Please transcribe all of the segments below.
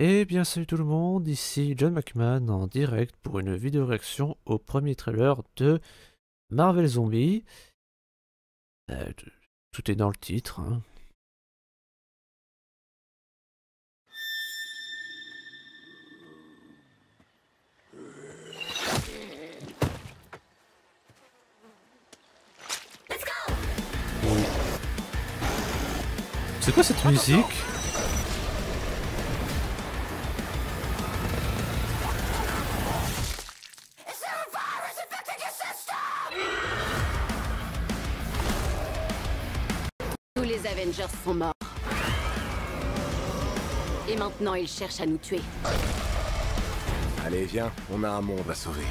Eh bien salut tout le monde, ici John McMahon en direct pour une vidéo réaction au premier trailer de Marvel Zombie. Tout est dans le titre, hein. Oui. C'est quoi cette musique? Tous les Avengers sont morts. Et maintenant, ils cherchent à nous tuer. Allez, viens, on a un monde à sauver.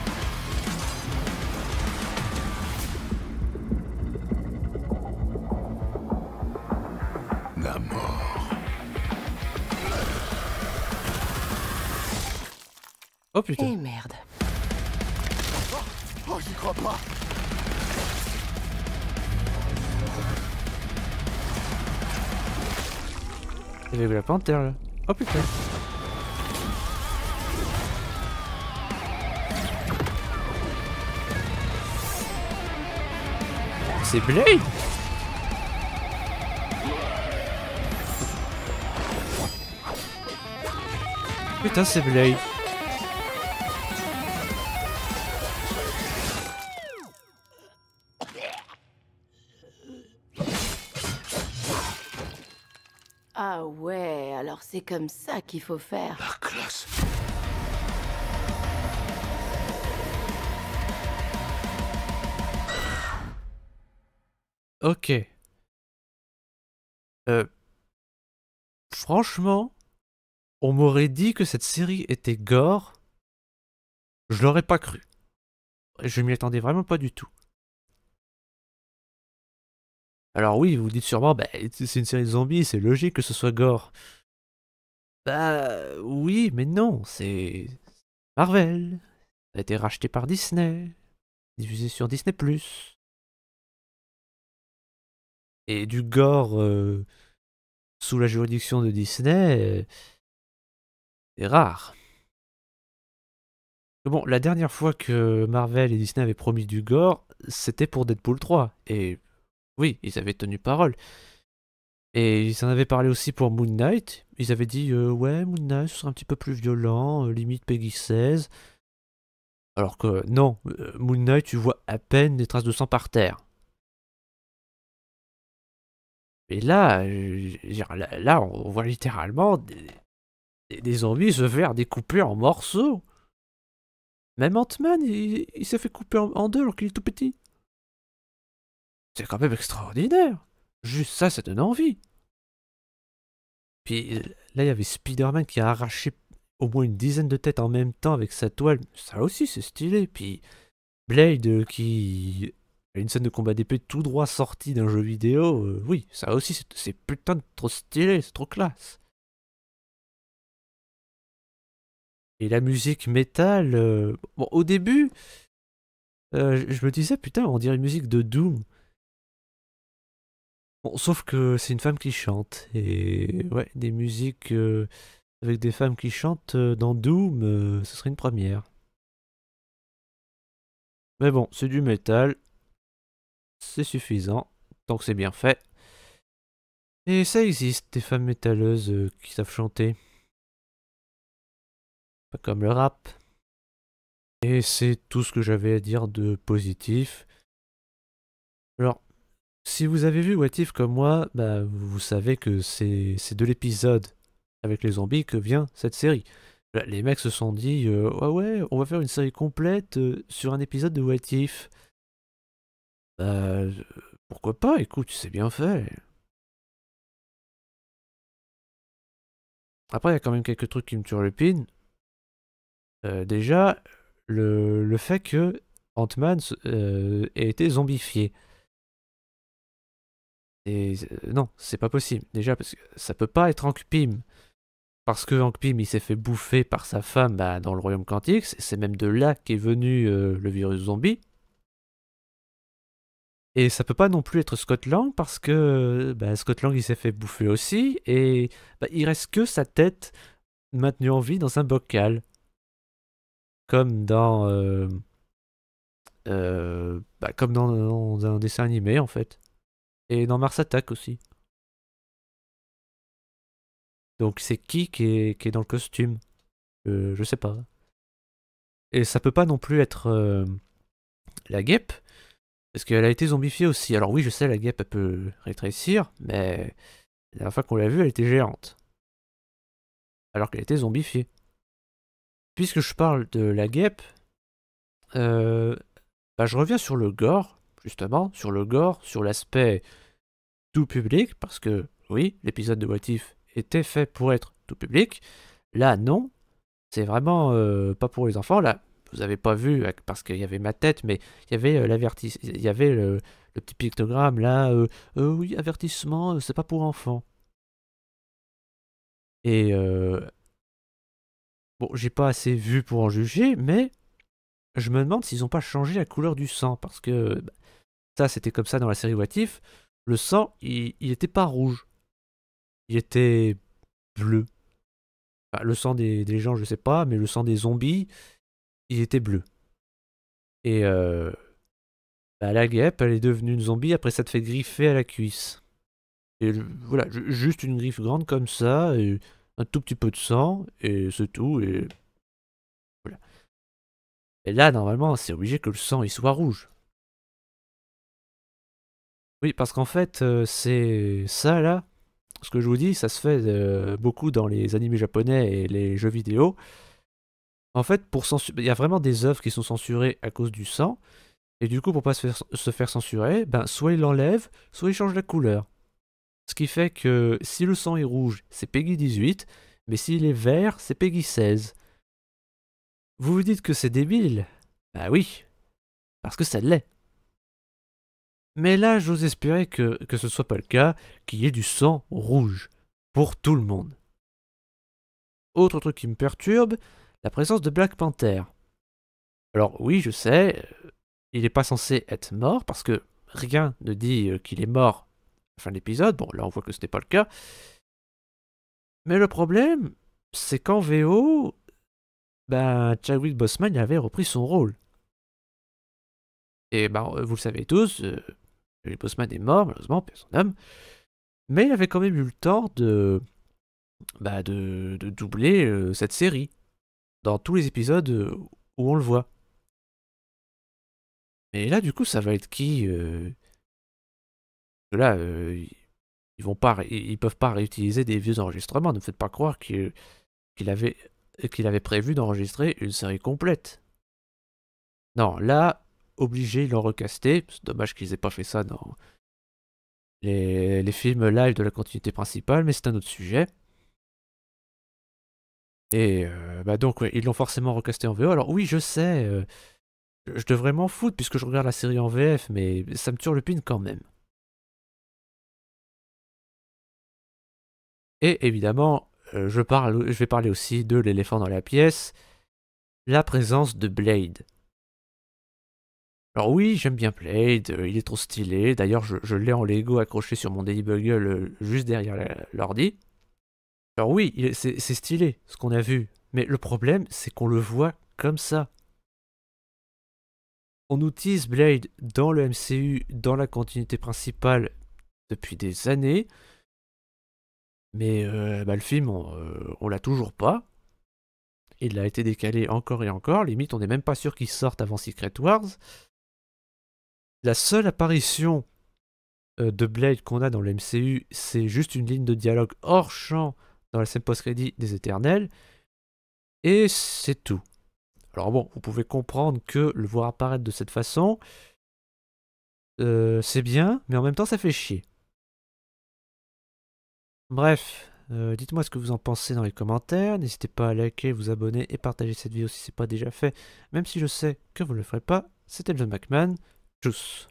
La mort. Oh putain. Eh merde. Oh, j'y crois pas. Il y avait la panthère là. Oh putain. C'est Blade? Putain, c'est Blade. Ah ouais, alors c'est comme ça qu'il faut faire. La classe. Ok. Euh, Franchement, on m'aurait dit que cette série était gore. Je l'aurais pas cru. Je m'y attendais vraiment pas du tout. Alors oui, vous vous dites sûrement, bah, c'est une série de zombies, c'est logique que ce soit gore. Bah oui, mais non, c'est Marvel. Ça a été racheté par Disney, diffusé sur Disney+. Et du gore sous la juridiction de Disney, c'est rare. Mais bon, la dernière fois que Marvel et Disney avaient promis du gore, c'était pour Deadpool 3. Et oui, ils avaient tenu parole. Et ils en avaient parlé aussi pour Moon Knight. Ils avaient dit ouais, Moon Knight ce serait un petit peu plus violent, limite Peggy 16. Alors que non, Moon Knight, tu vois à peine des traces de sang par terre. Et là, là, on voit littéralement des zombies se faire découper en morceaux. Même Ant-Man, il s'est fait couper en deux alors qu'il est tout petit. C'est quand même extraordinaire. Juste ça, ça donne envie. Puis là, il y avait Spider-Man qui a arraché au moins une dizaine de têtes en même temps avec sa toile. Ça aussi, c'est stylé. Puis Blade qui a une scène de combat d'épée tout droit sortie d'un jeu vidéo. Oui, ça aussi, c'est putain de trop stylé. C'est trop classe. Et la musique métal, bon, au début, je me disais, putain, on dirait une musique de Doom. Bon, sauf que c'est une femme qui chante. Et ouais, des musiques avec des femmes qui chantent dans Doom, ce serait une première. Mais bon, c'est du métal, c'est suffisant, tant que c'est bien fait. Et ça existe, des femmes métalleuses qui savent chanter. Pas comme le rap. Et c'est tout ce que j'avais à dire de positif. Alors, si vous avez vu What If comme moi, bah, vous savez que c'est de l'épisode avec les zombies que vient cette série. Là, les mecs se sont dit, ouais ouais, on va faire une série complète sur un épisode de What If. Bah, pourquoi pas, écoute, c'est bien fait. Après, il y a quand même quelques trucs qui me turlupinent. Déjà, le fait que Ant-Man ait été zombifié. Et non, c'est pas possible. Déjà, parce que ça peut pas être Hank Pym. Parce que Hank Pym, il s'est fait bouffer par sa femme bah, dans le royaume quantique. C'est même de là qu'est venu le virus zombie. Et ça peut pas non plus être Scott Lang parce que bah, Scott Lang il s'est fait bouffer aussi. Et bah, il reste que sa tête maintenu en vie dans un bocal. Comme dans... comme dans un dessin animé, en fait. Et dans Mars Attack aussi. Donc c'est qui est dans le costume? Je sais pas. Et ça peut pas non plus être la guêpe, parce qu'elle a été zombifiée aussi. Alors oui, je sais, la guêpe, elle peut rétrécir, mais la dernière fois qu'on l'a vue, elle était géante. Alors qu'elle était zombifiée. Puisque je parle de la guêpe, je reviens sur le gore, justement, sur le gore, sur l'aspect tout public, parce que oui, l'épisode de What If était fait pour être tout public. Là, non, c'est vraiment pas pour les enfants. Là, vous avez pas vu parce qu'il y avait ma tête, mais il y avait il y avait le petit pictogramme là. Oui, avertissement, c'est pas pour enfants. Et bon, j'ai pas assez vu pour en juger, mais je me demande s'ils ont pas changé la couleur du sang parce que ça, c'était comme ça dans la série What If. Le sang, il était pas rouge, il était bleu. Enfin, le sang des gens, je sais pas, mais le sang des zombies, il était bleu. Et la guêpe, elle est devenue une zombie après ça te fait griffer à la cuisse. Et voilà, juste une griffe grande comme ça, et un tout petit peu de sang, et c'est tout, et voilà. Et là, normalement, c'est obligé que le sang il soit rouge. Oui, parce qu'en fait, c'est ça là, ce que je vous dis, ça se fait beaucoup dans les animés japonais et les jeux vidéo. En fait, il y a vraiment des œuvres qui sont censurées à cause du sang, et du coup, pour pas se faire censurer, ben, soit il l'enlève, soit il change la couleur. Ce qui fait que si le sang est rouge, c'est Peggy 18, mais s'il est vert, c'est Peggy 16. Vous vous dites que c'est débile? Bah oui, parce que ça l'est. Mais là, j'ose espérer que ce soit pas le cas, qu'il y ait du sang rouge. Pour tout le monde. Autre truc qui me perturbe, la présence de Black Panther. Alors oui, je sais, il n'est pas censé être mort, parce que rien ne dit qu'il est mort à la fin de l'épisode. Bon, là on voit que ce n'est pas le cas. Mais le problème, c'est qu'en VO, ben, Chadwick Boseman avait repris son rôle. Et ben, vous le savez tous, Chadwick Boseman est mort, malheureusement, paix à son âme. Mais il avait quand même eu le temps de doubler cette série dans tous les épisodes où on le voit. Et là, du coup, ça va être qui Là, ils peuvent pas réutiliser des vieux enregistrements. Ne me faites pas croire qu'il avait prévu d'enregistrer une série complète. Non, là, obligé, ils l'ont recasté. C'est dommage qu'ils aient pas fait ça dans les films live de la continuité principale, mais c'est un autre sujet. Et donc, ouais, ils l'ont forcément recasté en VO. Alors oui, je sais, je devrais m'en foutre puisque je regarde la série en VF, mais ça me turlupine quand même. Et évidemment, je vais parler aussi de l'éléphant dans la pièce, la présence de Blade. Alors oui, j'aime bien Blade, il est trop stylé. D'ailleurs, je l'ai en Lego accroché sur mon Daily Bugle juste derrière l'ordi. Alors oui, c'est stylé ce qu'on a vu, mais le problème, c'est qu'on le voit comme ça. On utilise Blade dans le MCU, dans la continuité principale, depuis des années, mais le film, on l'a toujours pas. Il a été décalé encore et encore, limite on n'est même pas sûr qu'il sorte avant Secret Wars. La seule apparition de Blade qu'on a dans le MCU, c'est juste une ligne de dialogue hors champ dans la scène post-crédit des Éternels, et c'est tout. Alors bon, vous pouvez comprendre que le voir apparaître de cette façon, c'est bien, mais en même temps ça fait chier. Bref, dites-moi ce que vous en pensez dans les commentaires. N'hésitez pas à liker, vous abonner et partager cette vidéo si ce n'est pas déjà fait, même si je sais que vous ne le ferez pas. C'était John McMahon. Tchuss.